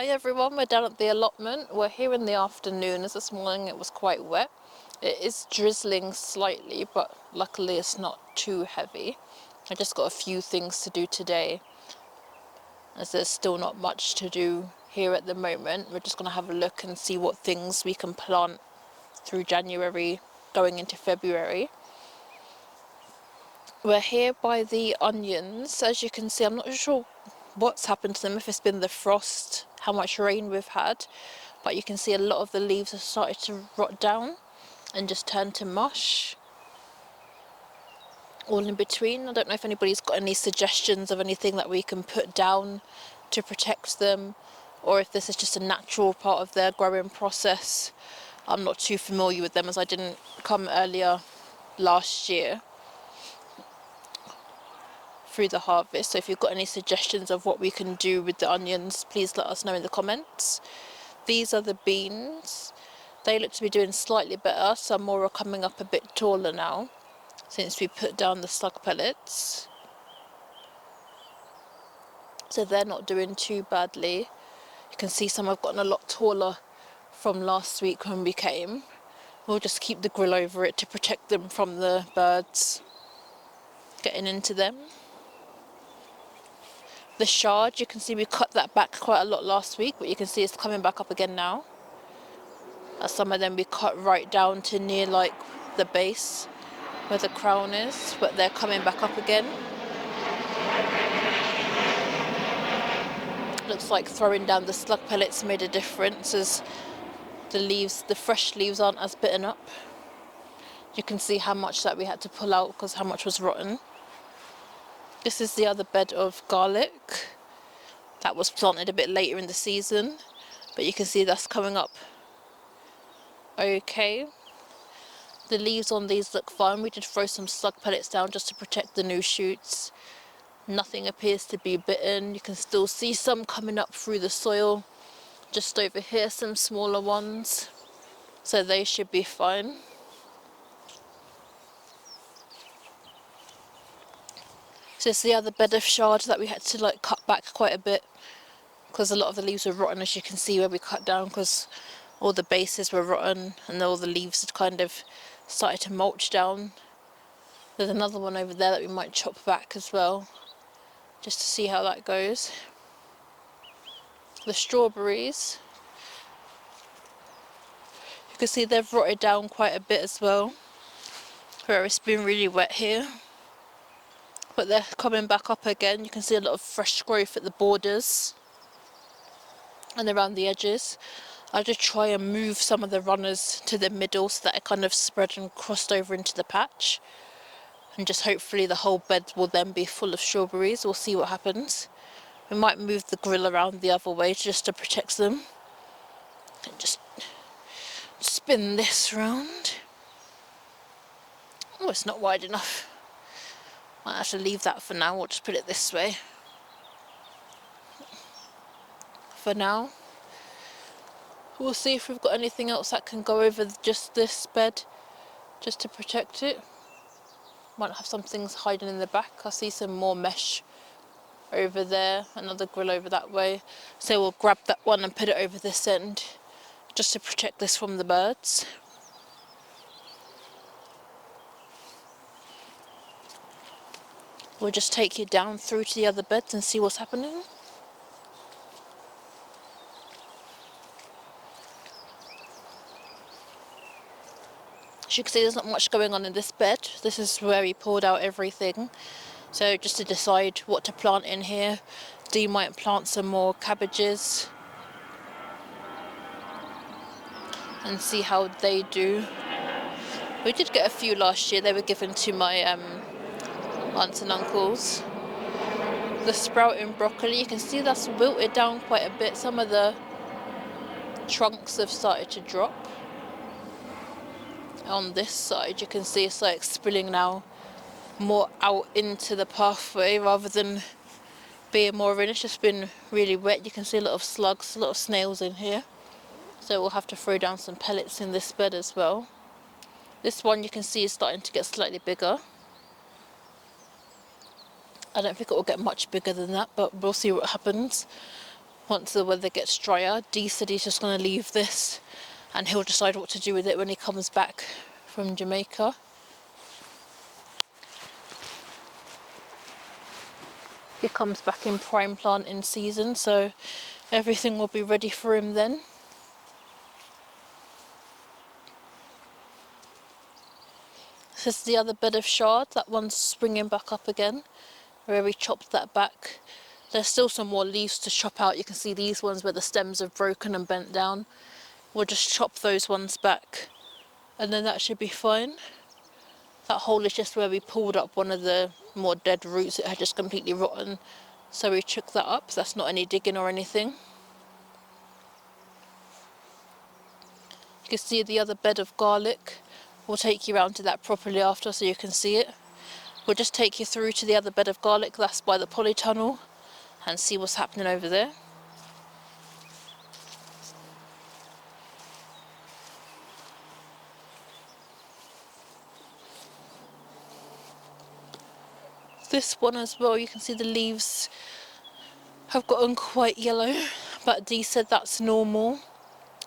Hi everyone, we're down at the allotment. We're here in the afternoon as this morning it was quite wet. It is drizzling slightly, but luckily it's not too heavy. I just got a few things to do today, as there's still not much to do here at the moment. We're just going to have a look and see what things we can plant through January going into February. We're here by the onions. As you can see, I'm not sure what's happened to them, if it's been the frost, how much rain we've had, but you can see a lot of the leaves have started to rot down and just turn to mush all in between. I don't know if anybody's got any suggestions of anything that we can put down to protect them, or if this is just a natural part of their growing process. I'm not too familiar with them as I didn't come earlier last year through the harvest. So if you've got any suggestions of what we can do with the onions, please let us know in the comments. These are the beans. They look to be doing slightly better. Some more are coming up a bit taller now since we put down the slug pellets, so they're not doing too badly. You can see some have gotten a lot taller from last week when we came. We'll just keep the grill over it to protect them from the birds getting into them. The shard, you can see we cut that back quite a lot last week, but you can see it's coming back up again now. As some of them we cut right down to near like the base where the crown is, but they're coming back up again. Looks like throwing down the slug pellets made a difference, as the leaves, the fresh leaves aren't as bitten up. You can see how much that we had to pull out because how much was rotten. This is the other bed of garlic that was planted a bit later in the season, but you can see that's coming up okay. The leaves on these look fine. We did throw some slug pellets down just to protect the new shoots. Nothing appears to be bitten. You can still see some coming up through the soil. Just over here, some smaller ones, so they should be fine. So it's the other bed of shard that we had to like cut back quite a bit because a lot of the leaves were rotten, as you can see where we cut down, because all the bases were rotten and all the leaves had kind of started to mulch down. There's another one over there that we might chop back as well, just to see how that goes. The strawberries, you can see they've rotted down quite a bit as well, where it's been really wet here. But they're coming back up again. You can see a lot of fresh growth at the borders and around the edges. I did try and move some of the runners to the middle so that it kind of spread and crossed over into the patch. And just hopefully the whole bed will then be full of strawberries. We'll see what happens. We might move the grill around the other way just to protect them. And just spin this round. Oh, it's not wide enough. Might have to leave that for now, or just put it this way for now. We'll see if we've got anything else that can go over just this bed, just to protect it. Might have some things hiding in the back. I see some more mesh over there, another grill over that way. So we'll grab that one and put it over this end, just to protect this from the birds. We'll just take you down through to the other beds and see what's happening. As you can see, there's not much going on in this bed. This is where we poured out everything. So just to decide what to plant in here. Dee might plant some more cabbages and see how they do. We did get a few last year. They were given to my aunts and uncles. The sprouting broccoli, you can see that's wilted down quite a bit. Some of the trunks have started to drop. On this side you can see it's like spilling now more out into the pathway rather than being more in. It's just been really wet. You can see a lot of slugs, a lot of snails in here. So we'll have to throw down some pellets in this bed as well. This one you can see is starting to get slightly bigger. I don't think it will get much bigger than that, but we'll see what happens. once the weather gets drier. D said he's just going to leave this and he'll decide what to do with it when he comes back from Jamaica. He comes back in prime planting season, so everything will be ready for him then. This is the other bed of chard. That one's springing back up again, where we chopped that back. There's still some more leaves to chop out. You can see these ones where the stems have broken and bent down. We'll just chop those ones back and then that should be fine. That hole is just where we pulled up one of the more dead roots. It had just completely rotten, so we took that up. So that's not any digging or anything. You can see the other bed of garlic. We'll take you around to that properly after so you can see it. We'll just take you through to the other bed of garlic, that's by the polytunnel, and see what's happening over there. This one as well, you can see the leaves have gotten quite yellow, but Dee said that's normal.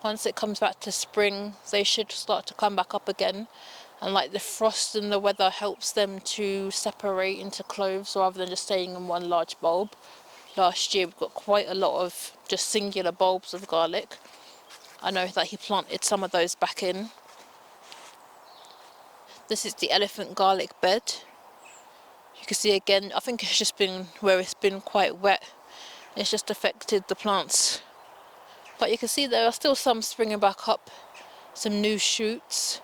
Once it comes back to spring, they should start to come back up again. And like the frost and the weather helps them to separate into cloves rather than just staying in one large bulb. Last year we got quite a lot of just singular bulbs of garlic. I know that he planted some of those back in. This is the elephant garlic bed. You can see again, I think it's just been where it's been quite wet. It's just affected the plants. But you can see there are still some springing back up, some new shoots,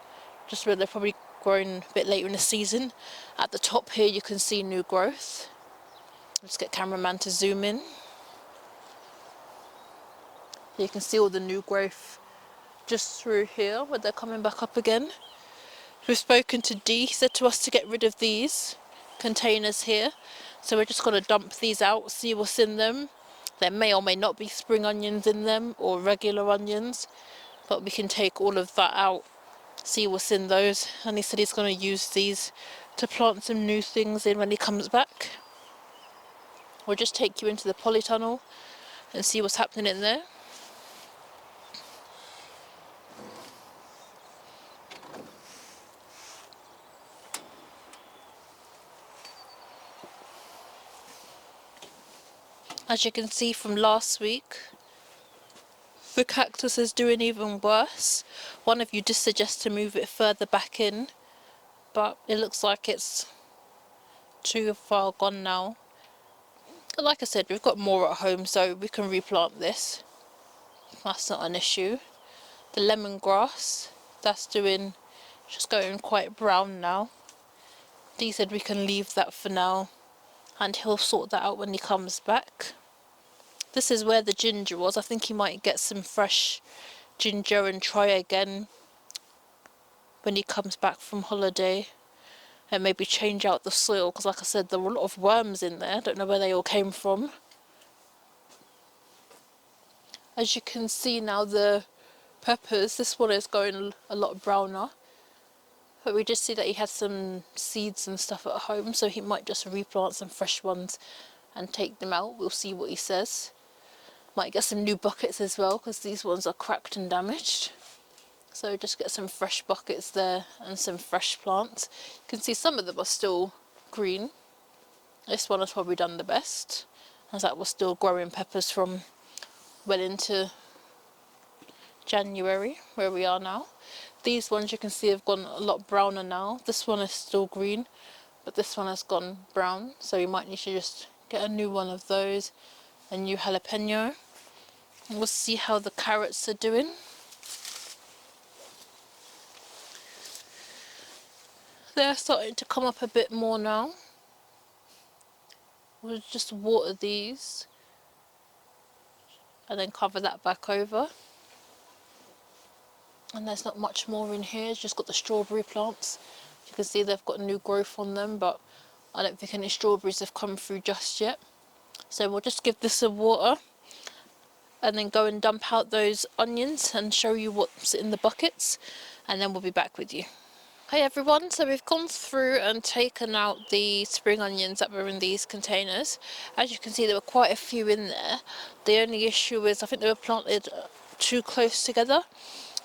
just where they're probably grown a bit later in the season. At the top here you can see new growth. Let's get cameraman to zoom in. You can see all the new growth just through here where they're coming back up again. We've spoken to Dee, he said to us to get rid of these containers here. So we're just going to dump these out, see what's in them. There may or may not be spring onions in them or regular onions, but we can take all of that out, see what's in those. And he said he's going to use these to plant some new things in when he comes back. We'll just take you into the polytunnel and see what's happening in there. As you can see from last week, the cactus is doing even worse. One of you did suggest to move it further back in, but it looks like it's too far gone now. Like I said, we've got more at home, so we can replant this. That's not an issue. The lemongrass, that's just going quite brown now. Dee said we can leave that for now, and he'll sort that out when he comes back. This is where the ginger was. I think he might get some fresh ginger and try again when he comes back from holiday, and maybe change out the soil, because like I said, there were a lot of worms in there. I don't know where they all came from. As you can see now, the peppers, this one is going a lot browner, but we just see that he had some seeds and stuff at home, so he might just replant some fresh ones and take them out. We'll see what he says. Might get some new buckets as well, because these ones are cracked and damaged. So just get some fresh buckets there and some fresh plants. You can see some of them are still green. This one has probably done the best, as that was still growing peppers from well into January, where we are now. These ones you can see have gone a lot browner now. This one is still green, but this one has gone brown, so you might need to just get a new one of those, a new jalapeno. And we'll see how the carrots are doing. They're starting to come up a bit more now. We'll just water these and then cover that back over. And there's not much more in here, it's just got the strawberry plants. You can see they've got new growth on them, but I don't think any strawberries have come through just yet. So we'll just give this a water and then go and dump out those onions and show you what's in the buckets, and then we'll be back with you. Hi everyone, so we've gone through and taken out the spring onions that were in these containers. As you can see, there were quite a few in there. The only issue is I think they were planted too close together,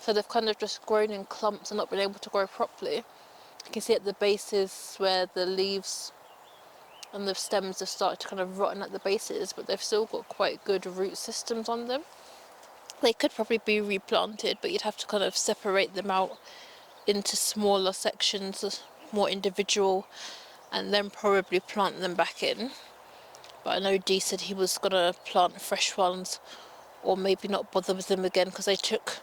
so they've kind of just grown in clumps and not been able to grow properly. You can see at the bases where the leaves and the stems have started to kind of rotten at the bases, but they've still got quite good root systems on them. They could probably be replanted, but you'd have to kind of separate them out into smaller sections, more individual, and then probably plant them back in. But I know Dee said he was gonna plant fresh ones, or maybe not bother with them again, because they took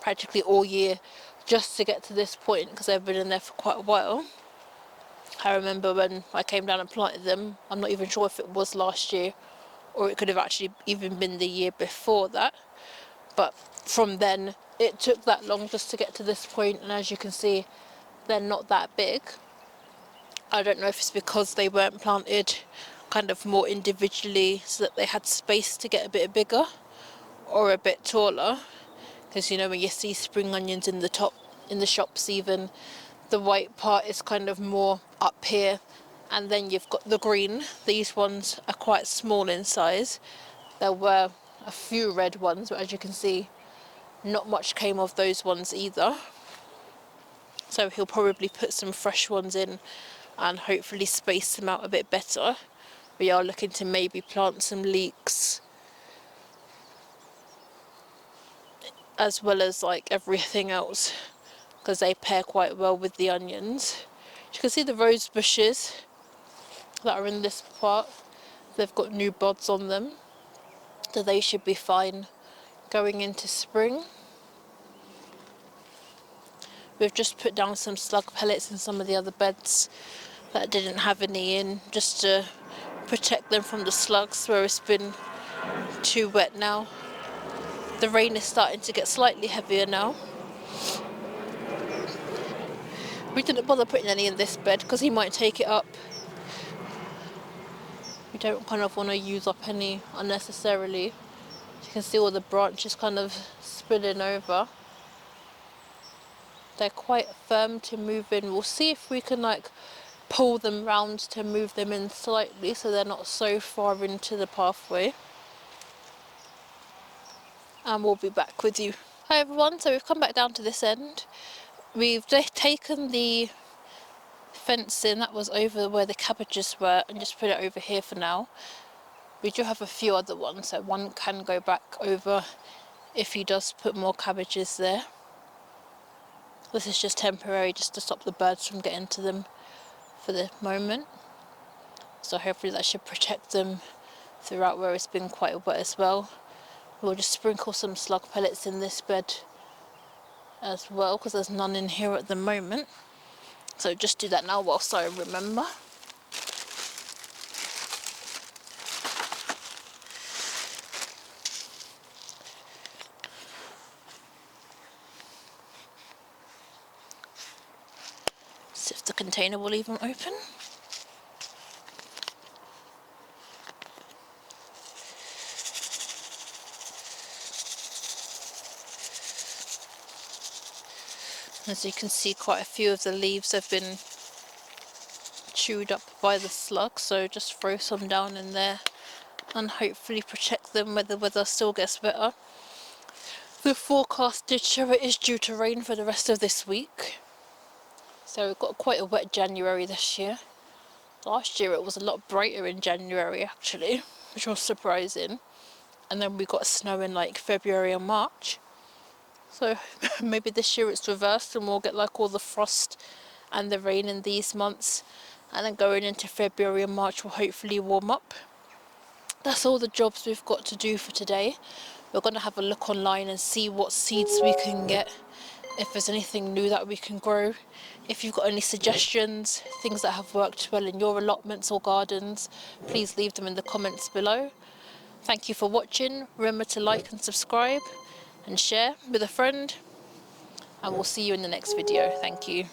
practically all year just to get to this point, because they've been in there for quite a while. I remember when I came down and planted them, I'm not even sure if it was last year or it could have actually even been the year before that, but from then it took that long just to get to this point, and as you can see, they're not that big. I don't know if it's because they weren't planted kind of more individually so that they had space to get a bit bigger or a bit taller, because you know when you see spring onions in the top in the shops, even the white part is kind of more up here, and then you've got the green. These ones are quite small in size. There were a few red ones, but as you can see, not much came of those ones either. So he'll probably put some fresh ones in and hopefully space them out a bit better. We are looking to maybe plant some leeks, as well as like everything else, because they pair quite well with the onions. You can see the rose bushes that are in this part. They've got new buds on them, so they should be fine going into spring. We've just put down some slug pellets in some of the other beds that didn't have any in, just to protect them from the slugs where it's been too wet now. The rain is starting to get slightly heavier now. We didn't bother putting any in this bed because he might take it up. We don't kind of want to use up any unnecessarily. You can see all the branches kind of spilling over. They're quite firm to move in. We'll see if we can like pull them round to move them in slightly so they're not so far into the pathway. And we'll be back with you. Hi everyone, so we've come back down to this end. We've taken the fence in that was over where the cabbages were and just put it over here for now. We do have a few other ones, so one can go back over if he does put more cabbages there. This is just temporary, just to stop the birds from getting to them for the moment. So hopefully that should protect them throughout where it's been quite wet as well. We'll just sprinkle some slug pellets in this bed as well, because there's none in here at the moment. So just do that now whilst I remember. See if the container will even open. As you can see, quite a few of the leaves have been chewed up by the slugs, so just throw some down in there and hopefully protect them when the weather still gets better. The forecast did show it is due to rain for the rest of this week. So we've got quite a wet January this year. Last year it was a lot brighter in January actually, which was surprising. And then we got snow in like February and March. So maybe this year it's reversed and we'll get like all the frost and the rain in these months, and then going into February and March will hopefully warm up. That's all the jobs we've got to do for today. We're going to have a look online and see what seeds we can get, if there's anything new that we can grow. If you've got any suggestions, things that have worked well in your allotments or gardens, please leave them in the comments below. Thank you for watching. Remember to like and subscribe and share with a friend, and we'll see you in the next video. Thank you.